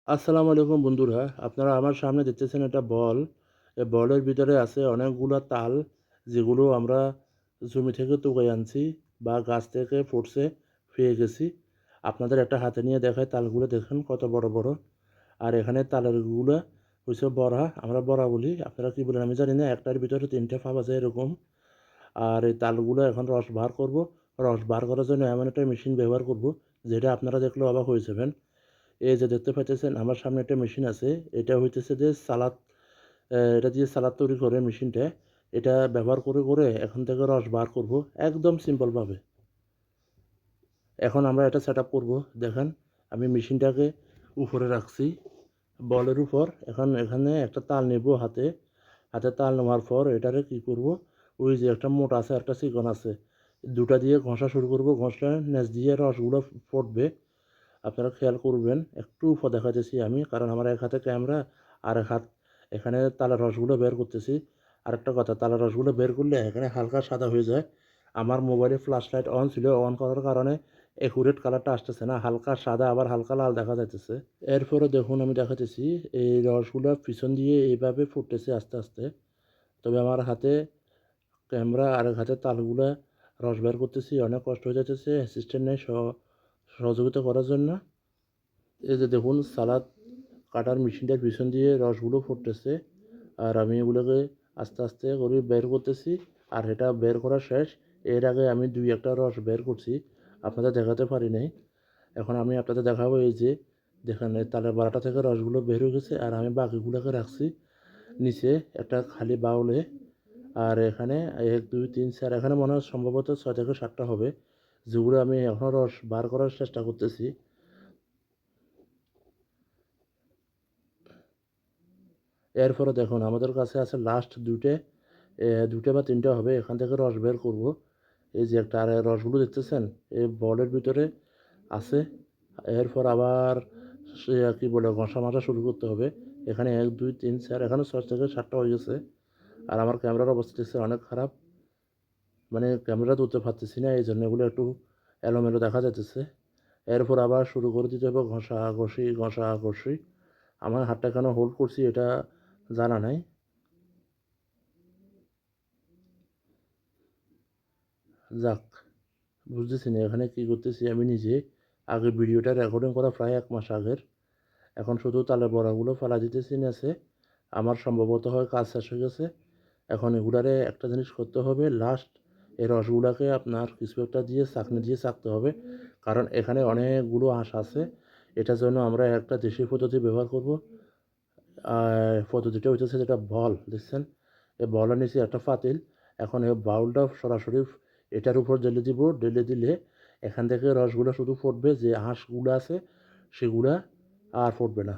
আসসালামু আলাইকুম বন্ধুরা, আপনারা আমার সামনে দেখতেছেন একটা বল। এই বলের ভিতরে আছে অনেকগুলা তাল, যেগুলো আমরা জমি থেকে তুলে আনছি বা গাছ থেকে পড়ছে পেয়ে গেছি। আপনাদের একটা হাতে নিয়ে দেখায়, তালগুলো দেখেন কত বড় বড়। আর এখানে তালের গুলা হচ্ছে বড়া, আমরা বড়া বলি, আপনারা কি বলেন আমি জানি না। একটার ভিতরে তিনটা ফাপ আছে এরকম। আর এই তালগুলো এখন রস বার করব। রস বার করার জন্য এমন একটা মেশিন ব্যবহার করব, যেটা আপনারা দেখলে অবাক হয়ে যাবেন। এই যে দেখতে পাইতেছেন আমার সামনে একটা মেশিন আছে। এটা হইতেছে যে সালাদ, এটা দিয়ে সালাদ তৈরি করে মেশিনটা। এটা ব্যবহার করে করে এখান থেকে রস বার করব একদম সিম্পলভাবে। এখন আমরা এটা সেট আপ করবো। দেখেন, আমি মেশিনটাকে উপরে রাখছি বলের উপর। এখন এখানে একটা তাল নেব হাতে। হাতে তাল নেওয়ার পর এটারে কি করব, ওই যে একটা মোটা আছে একটা চিকন আছে, দুটা দিয়ে ঘষা শুরু করব। ঘষা নেচ দিয়ে রসগুলো ফুটবে। আপনারা খেয়াল করবেন, একটু উপর দেখাইতেছি আমি, কারণ আমার এক হাতে ক্যামেরা আর এক হাত এখানে তালের রসগুলো বের করতেছি। আরেকটা কথা, তালের রসগুলো বের করলে এখানে হালকা সাদা হয়ে যায়। আমার মোবাইলে ফ্ল্যাশ লাইট অন ছিল, অন করার কারণে একুরেট কালারটা আসতেছে না, হালকা সাদা আবার হালকা লাল দেখা যাইতেছে। এরপরে দেখুন আমি দেখাতেছি, এই রসগুলো পিছন দিয়ে এইভাবে ফুটতেছে আস্তে আস্তে। তবে আমার হাতে ক্যামেরা আর এক হাতে তালগুলা রস বের করতেছি, অনেক কষ্ট হয়ে যাইতেছে। অ্যাসিস্ট্যান্ট নেই সহযোগিতা করার জন্য। এই যে দেখুন, সালাদ কাটার মেশিনটার পিছন দিয়ে রসগুলো ফুটতেছে, আর আমি এগুলোকে আস্তে আস্তে করে বের করতেছি। আর এটা বের করা শেষ। এর আগে আমি দুই একটা রস বের করছি, আপনাদের দেখাতে পারি নাই। এখন আমি আপনাদের দেখাবো। এই যে দেখেন, এই তালের বারাটা থেকে রসগুলো বের হয়ে গেছে, আর আমি বাকিগুলোকে রাখছি নিচে একটা খালি বাউলে। আর এখানে 1 2 3 4, এখানে মনে হয় সম্ভবত 6 থেকে 7টা হবে, যেগুলো আমি এখনও রস বার করার চেষ্টা করতেছি। এরপরে দেখুন, আমাদের কাছে আছে লাস্ট দুইটা, দুইটা বা তিনটা হবে, এখান থেকে রস বের করব। এই যে একটা, আর রসগুলো দেখতেছেন এই বলের ভিতরে আছে। এরপর আবার সে কি বলে ঘষা মাজা শুরু করতে হবে। এখানে 1 2 3 4, এখানে 6 থেকে 7টা হয়ে গেছে। আর আমার ক্যামেরার অবস্থা দেখছে অনেক খারাপ, মানে ক্যামেরা তুলতে পারতেছি না, এই জন্য এগুলো একটু এলোমেলো দেখা যাচ্ছে। এরপর আবার শুরু করে দিতে হবে ঘষা ঘষি ঘষা ঘষি। আমার হাতটা কেন হোল্ড করছি এটা জানা নাই। যাক, বুঝতেছি না এখানে কী করতেছি আমি নিজে। আগে ভিডিওটা রেকর্ডিং করা প্রায় 1 মাস আগের। এখন শুধু তালের বড়াগুলো ফেলা দিতেছি নেছে। আমার সম্ভবত হয় কাজ শেষ হয়ে গেছে। এখন এগুলারে একটা জিনিস করতে হবে, লাস্ট এই রসগুলাকে আপনার কিছু একটা দিয়ে চাকনি দিয়ে চাকতে হবে, কারণ এখানে অনেকগুলো আঁশ আছে। এটার জন্য আমরা একটা দেশি পদ্ধতি ব্যবহার করব। পদ্ধতিটা হইতেছে যেটা বল দেখছেন, এই বলের নিচে একটা পাতিল। এখন এই বাউলটা সরাসরি এটার উপর ঢেলে দিব। ঢেলে দিলে এখান থেকে রসগুলো শুধু ফুটবে, যে আঁশগুলো আছে সেগুলা আর ফুটবে না।